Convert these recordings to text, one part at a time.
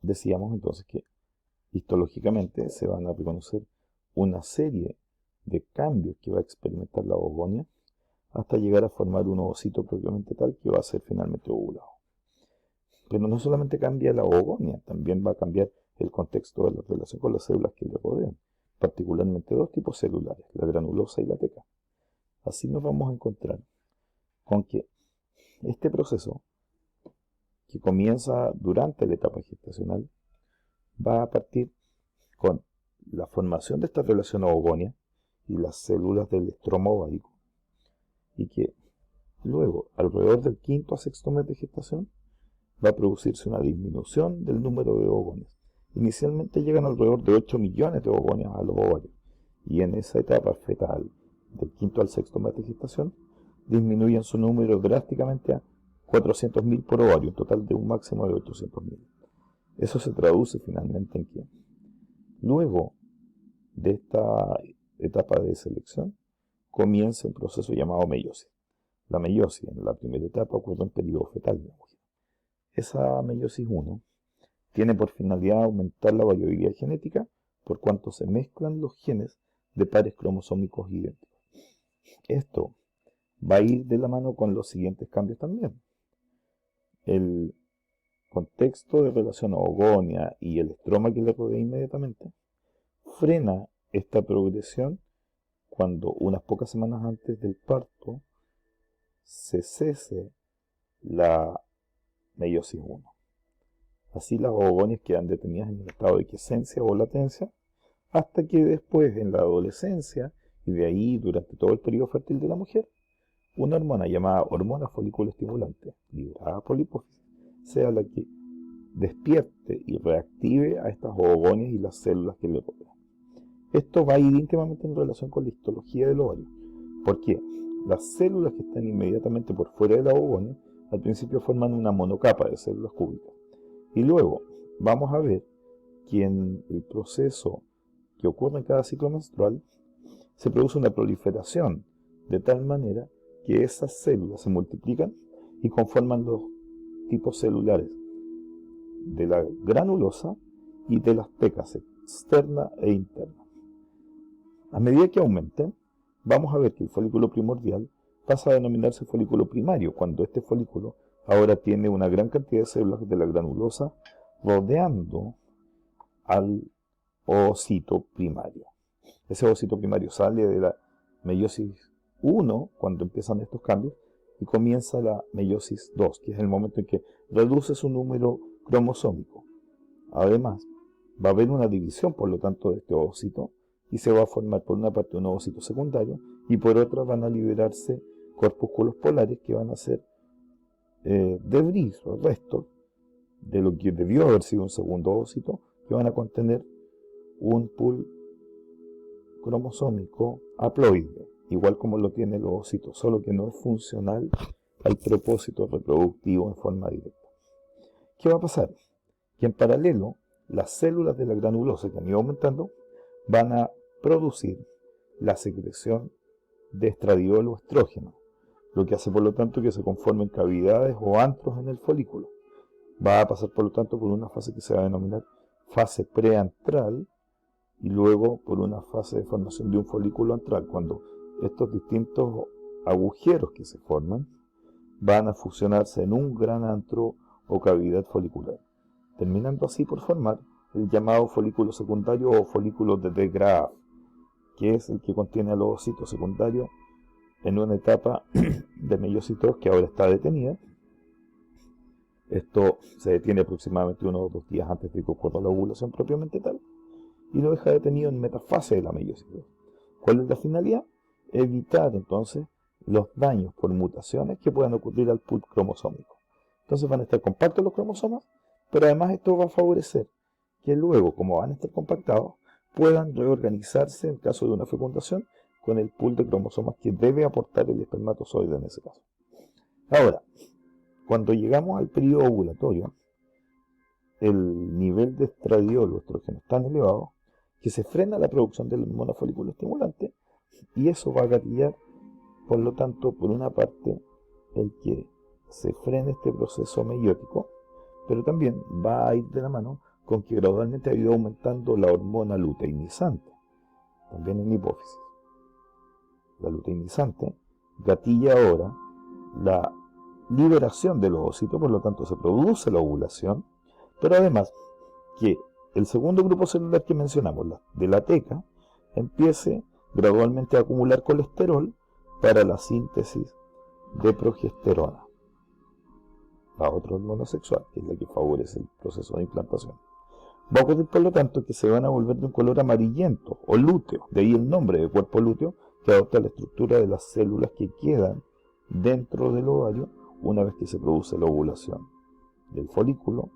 decíamos entonces que histológicamente se van a reconocer una serie de cambios que va a experimentar la oogonia hasta llegar a formar un ovocito propiamente tal que va a ser finalmente ovulado. Pero no solamente cambia la oogonia, también va a cambiar el contexto de la relación con las células que le rodean, particularmente dos tipos celulares, la granulosa y la teca. Así nos vamos a encontrar con que este proceso, que comienza durante la etapa gestacional, va a partir con la formación de esta relación oogonia y las células del estroma ovárico, y que luego, alrededor del quinto a sexto mes de gestación, va a producirse una disminución del número de oogonias. Inicialmente llegan alrededor de 8 millones de oogonias a los ovarios, y en esa etapa fetal, del quinto al sexto mes de gestación, disminuyen su número drásticamente a 400.000 por ovario, un total de un máximo de 800.000. Eso se traduce finalmente en que, luego de esta etapa de selección, comienza un proceso llamado meiosis. La meiosis en la primera etapa ocurre en periodo fetal de la mujer. Esa meiosis 1 tiene por finalidad aumentar la variabilidad genética por cuanto se mezclan los genes de pares cromosómicos idénticos. Esto va a ir de la mano con los siguientes cambios también. El contexto de relación oogonia y el estroma que le rodea inmediatamente frena esta progresión cuando unas pocas semanas antes del parto se cese la meiosis 1. Así las oogonias quedan detenidas en el estado de quiescencia o latencia, hasta que después, en la adolescencia, y de ahí durante todo el periodo fértil de la mujer, una hormona llamada hormona folículo estimulante, liberada por la hipófisis, sea la que despierte y reactive a estas oogonias y las células que le rodean. Esto va a ir íntimamente en relación con la histología del ovario, porque las células que están inmediatamente por fuera de la oogonia al principio forman una monocapa de células cúbicas. Y luego vamos a ver que en el proceso que ocurre en cada ciclo menstrual se produce una proliferación de tal manera que esas células se multiplican y conforman los tipos celulares de la granulosa y de las tecas externa e interna. A medida que aumenten, vamos a ver que el folículo primordial pasa a denominarse folículo primario, cuando este folículo ahora tiene una gran cantidad de células de la granulosa rodeando al ovocito primario. Ese ovocito primario sale de la meiosis 1 cuando empiezan estos cambios y comienza la meiosis 2, que es el momento en que reduce su número cromosómico. Además, va a haber una división, por lo tanto, de este ovocito y se va a formar por una parte un ovocito secundario y por otra van a liberarse corpúsculos polares que van a ser debris o restos de lo que debió haber sido un segundo ovocito, que van a contener un pool cromosómico haploide, igual como lo tiene el ovocito, solo que no es funcional al propósito reproductivo en forma directa. ¿Qué va a pasar? Que en paralelo, las células de la granulosa que han ido aumentando van a producir la secreción de estradiol o estrógeno, lo que hace por lo tanto que se conformen cavidades o antros en el folículo. Va a pasar por lo tanto por una fase que se va a denominar fase preantral y luego por una fase de formación de un folículo antral, cuando estos distintos agujeros que se forman van a fusionarse en un gran antro o cavidad folicular, terminando así por formar el llamado folículo secundario o folículo de de Graaf, que es el que contiene al ovocito secundario en una etapa de meiosis 2 que ahora está detenida. Esto se detiene aproximadamente 1 o 2 días antes de que ocurra la ovulación propiamente tal, y lo deja detenido en metafase de la meiosis 2. ¿Cuál es la finalidad? Evitar entonces los daños por mutaciones que puedan ocurrir al pool cromosómico. Entonces van a estar compactos los cromosomas, pero además esto va a favorecer que luego, como van a estar compactados, puedan reorganizarse en caso de una fecundación con el pool de cromosomas que debe aportar el espermatozoide en ese caso. Ahora, cuando llegamos al periodo ovulatorio, el nivel de estradiol o estrógeno es tan elevado que se frena la producción de la hormona folículo estimulante y eso va a gatillar, por lo tanto, por una parte, el que se frene este proceso meiótico, pero también va a ir de la mano con que gradualmente ha ido aumentando la hormona luteinizante, también en hipófisis. La luteinizante gatilla ahora la liberación del ovocito, por lo tanto se produce la ovulación, pero además que el segundo grupo celular que mencionamos, de la teca, empiece gradualmente a acumular colesterol para la síntesis de progesterona, la otra hormona sexual, que es la que favorece el proceso de implantación. Va a ocurrir, por lo tanto, que se van a volver de un color amarillento o lúteo, de ahí el nombre de cuerpo lúteo, que adopta la estructura de las células que quedan dentro del ovario una vez que se produce la ovulación del folículo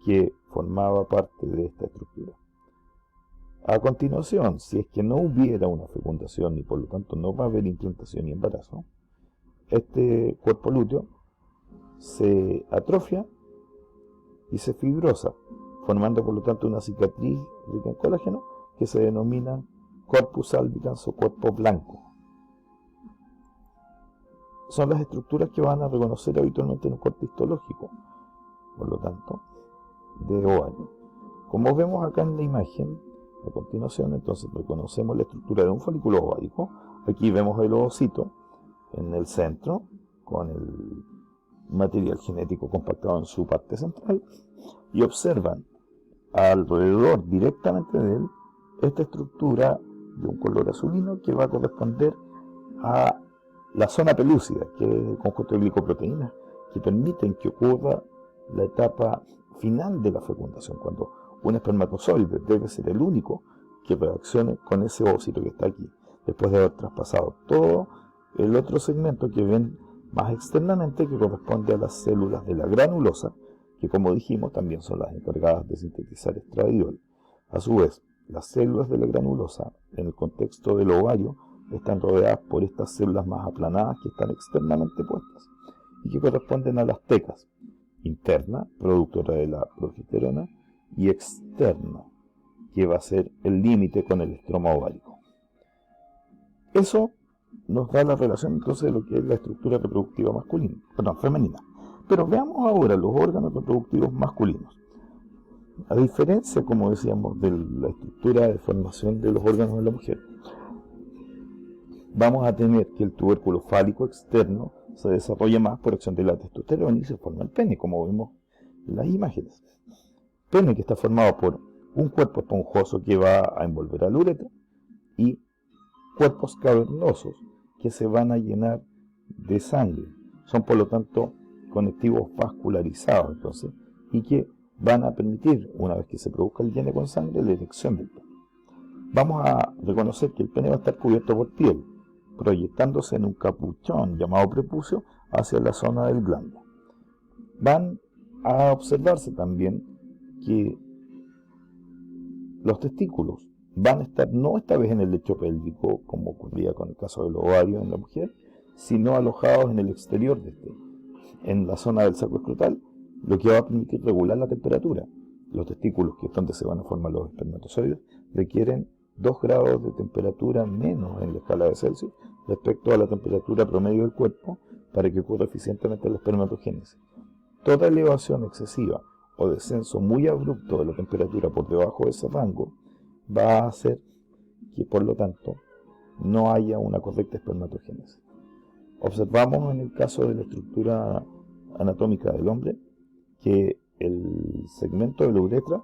que formaba parte de esta estructura. A continuación, si es que no hubiera una fecundación y por lo tanto no va a haber implantación y embarazo, este cuerpo lúteo se atrofia y se fibrosa, formando por lo tanto una cicatriz rica en colágeno que se denomina corpus albicans o cuerpo blanco. Son las estructuras que van a reconocer habitualmente en un corte histológico, por lo tanto, de ovario. Como vemos acá en la imagen, a continuación, entonces reconocemos la estructura de un folículo ovárico. Aquí vemos el ovocito en el centro, con el material genético compactado en su parte central, y observan alrededor, directamente de él, esta estructura de un color azulino que va a corresponder a la zona pelúcida, que es el conjunto de glicoproteínas que permiten que ocurra la etapa final de la fecundación, cuando un espermatozoide debe ser el único que reaccione con ese ovocito que está aquí, después de haber traspasado todo el otro segmento que ven más externamente, que corresponde a las células de la granulosa, que como dijimos también son las encargadas de sintetizar estradiol. A su vez, las células de la granulosa, en el contexto del ovario, están rodeadas por estas células más aplanadas que están externamente puestas y que corresponden a las tecas, interna, productora de la progesterona, y externa, que va a ser el límite con el estroma ovárico. Eso nos da la relación entonces de lo que es la estructura reproductiva femenina. Pero veamos ahora los órganos reproductivos masculinos. A diferencia, como decíamos, de la estructura de formación de los órganos de la mujer, vamos a tener que el tubérculo fálico externo se desarrolla más por acción de la testosterona y se forma el pene, como vemos en las imágenes. Pene que está formado por un cuerpo esponjoso que va a envolver a la uretra y cuerpos cavernosos que se van a llenar de sangre. Son por lo tanto conectivos vascularizados entonces, y que van a permitir, una vez que se produzca el llene con sangre, la erección del pene. Vamos a reconocer que el pene va a estar cubierto por piel, proyectándose en un capuchón llamado prepucio hacia la zona del glande. Van a observarse también que los testículos van a estar no esta vez en el lecho pélvico, como ocurría con el caso del ovario en la mujer, sino alojados en el exterior de este, en la zona del saco escrotal, lo que va a permitir regular la temperatura. Los testículos, que es donde se van a formar los espermatozoides, requieren 2 grados de temperatura menos en la escala de Celsius respecto a la temperatura promedio del cuerpo para que ocurra eficientemente la espermatogénesis. Toda elevación excesiva o descenso muy abrupto de la temperatura por debajo de ese rango va a hacer que, por lo tanto, no haya una correcta espermatogénesis. Observamos en el caso de la estructura anatómica del hombre que el segmento de la uretra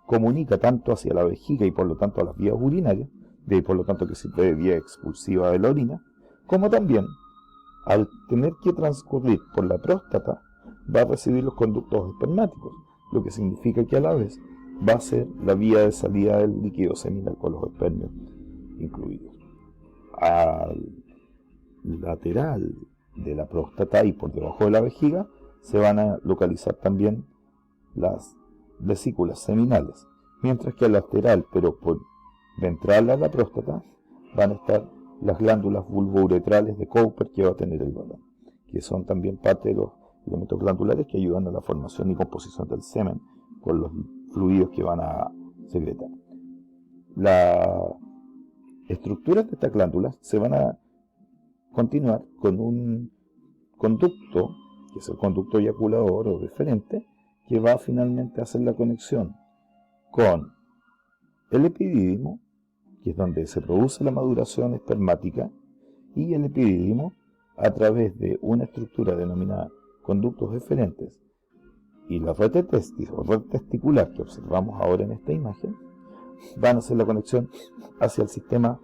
comunica tanto hacia la vejiga y por lo tanto a las vías urinarias, de por lo tanto que sirve de vía expulsiva de la orina, como también al tener que transcurrir por la próstata va a recibir los conductos espermáticos, lo que significa que a la vez va a ser la vía de salida del líquido seminal con los espermios incluidos. Al lateral de la próstata y por debajo de la vejiga se van a localizar también las vesículas seminales, mientras que al lateral, pero por ventral a la próstata, van a estar las glándulas vulvouretrales de Cowper que va a tener el varón, que son también parte de los elementos glandulares que ayudan a la formación y composición del semen con los fluidos que van a secretar. Las estructuras de estas glándulas se van a continuar con un conducto, que es el conducto eyaculador o deferente, que va finalmente a hacer la conexión con el epidídimo, que es donde se produce la maduración espermática, y el epidídimo, a través de una estructura denominada conductos eferentes y la red de testis o red testicular que observamos ahora en esta imagen, van a hacer la conexión hacia el sistema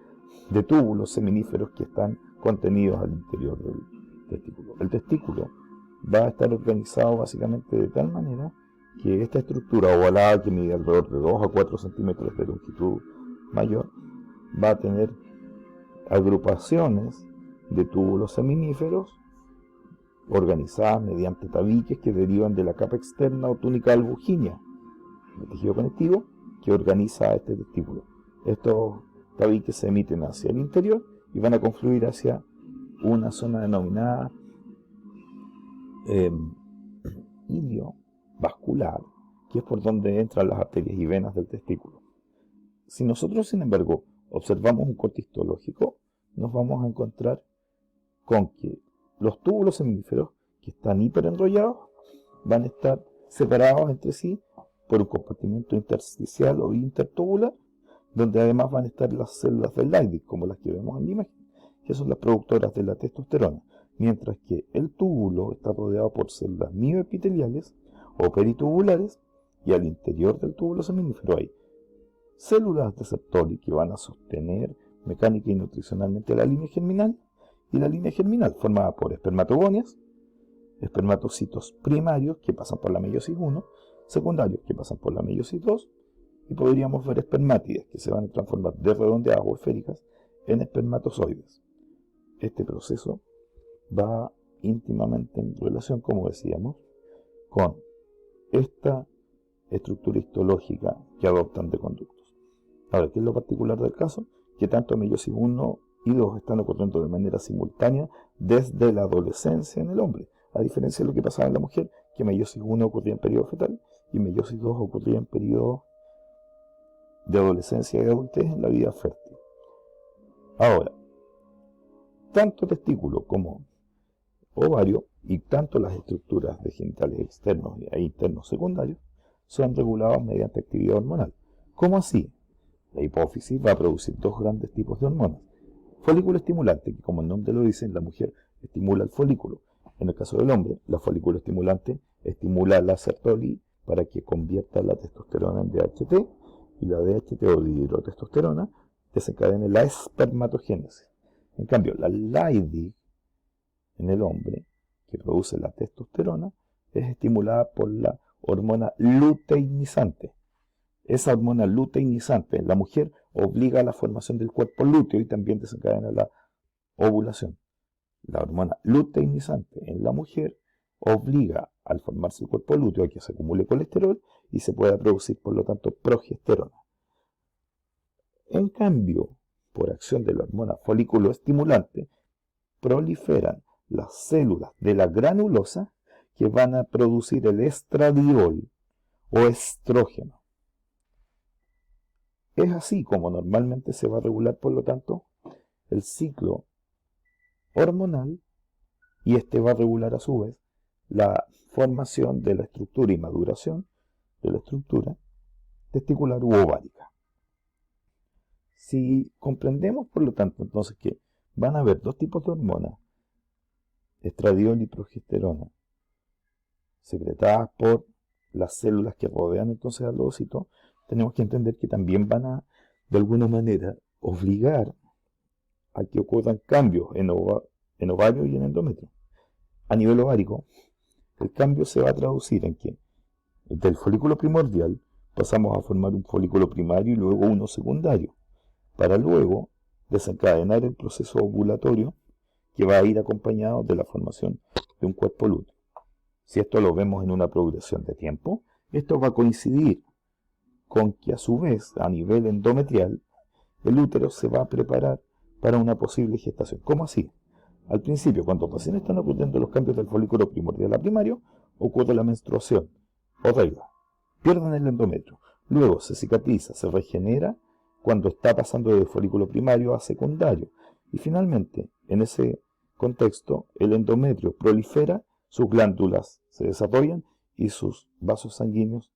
de túbulos seminíferos que están contenidos al interior del testículo. El testículo va a estar organizado básicamente de tal manera que esta estructura ovalada, que mide alrededor de 2 a 4 centímetros de longitud mayor, va a tener agrupaciones de túbulos seminíferos organizadas mediante tabiques que derivan de la capa externa o túnica albuginea del tejido conectivo que organiza este testículo. Estos tabiques se emiten hacia el interior y van a confluir hacia una zona denominada ilio vascular, que es por donde entran las arterias y venas del testículo. Si nosotros, sin embargo, observamos un corte histológico, nos vamos a encontrar con que los túbulos seminíferos, que están hiperenrollados, van a estar separados entre sí por un compartimiento intersticial o intertubular, donde además van a estar las células del Leydig, como las que vemos en la imagen, que son las productoras de la testosterona, mientras que el túbulo está rodeado por células mioepiteliales o peritubulares, y al interior del túbulo seminífero hay células de Sertoli que van a sostener mecánica y nutricionalmente la línea germinal, y la línea germinal formada por espermatogonias, espermatocitos primarios que pasan por la meiosis 1, secundarios que pasan por la meiosis 2, y podríamos ver espermátidas que se van a transformar de redondeadas o esféricas en espermatozoides. Este proceso va íntimamente en relación, como decíamos, con esta estructura histológica que adoptan de conductos. Ahora, ¿qué es lo particular del caso? Que tanto meiosis 1 y 2 están ocurriendo de manera simultánea desde la adolescencia en el hombre, a diferencia de lo que pasaba en la mujer, que meiosis 1 ocurría en periodo fetal y meiosis 2 ocurría en periodo de adolescencia y adultez en la vida fértil. Ahora, tanto testículo como ovario y tanto las estructuras de genitales externos e internos secundarios son regulados mediante actividad hormonal. ¿Cómo así? La hipófisis va a producir dos grandes tipos de hormonas. Folículo estimulante, que como el nombre lo dice, en la mujer estimula el folículo. En el caso del hombre, la folículo estimulante estimula la Sertoli para que convierta la testosterona en DHT, y la DHT o dihidrotestosterona desencadena la espermatogénesis. En cambio, la Leydig en el hombre, que produce la testosterona, es estimulada por la hormona luteinizante. Esa hormona luteinizante en la mujer obliga a la formación del cuerpo lúteo y también desencadena la ovulación. La hormona luteinizante en la mujer obliga al formarse el cuerpo lúteo a que se acumule colesterol y se pueda producir, por lo tanto, progesterona. En cambio, por acción de la hormona folículo estimulante, proliferan las células de la granulosa que van a producir el estradiol o estrógeno. Es así como normalmente se va a regular, por lo tanto, el ciclo hormonal, y este va a regular a su vez la formación de la estructura y maduración de la estructura testicular u ovárica. Si comprendemos, por lo tanto, entonces que van a haber dos tipos de hormonas, estradiol y progesterona, secretadas por las células que rodean entonces al ovocito, tenemos que entender que también van a, de alguna manera, obligar a que ocurran cambios en ovario y en endometrio. A nivel ovárico, el cambio se va a traducir en que del folículo primordial pasamos a formar un folículo primario y luego uno secundario, para luego desencadenar el proceso ovulatorio que va a ir acompañado de la formación de un cuerpo lúteo. Si esto lo vemos en una progresión de tiempo, esto va a coincidir con que a su vez, a nivel endometrial, el útero se va a preparar para una posible gestación. ¿Cómo así? Al principio, cuando recién están ocurriendo los cambios del folículo primordial a primario, ocurre la menstruación o regla. Pierden el endometrio. Luego se cicatriza, se regenera cuando está pasando de folículo primario a secundario. Y finalmente, en ese contexto, el endometrio prolifera, sus glándulas se desarrollan y sus vasos sanguíneos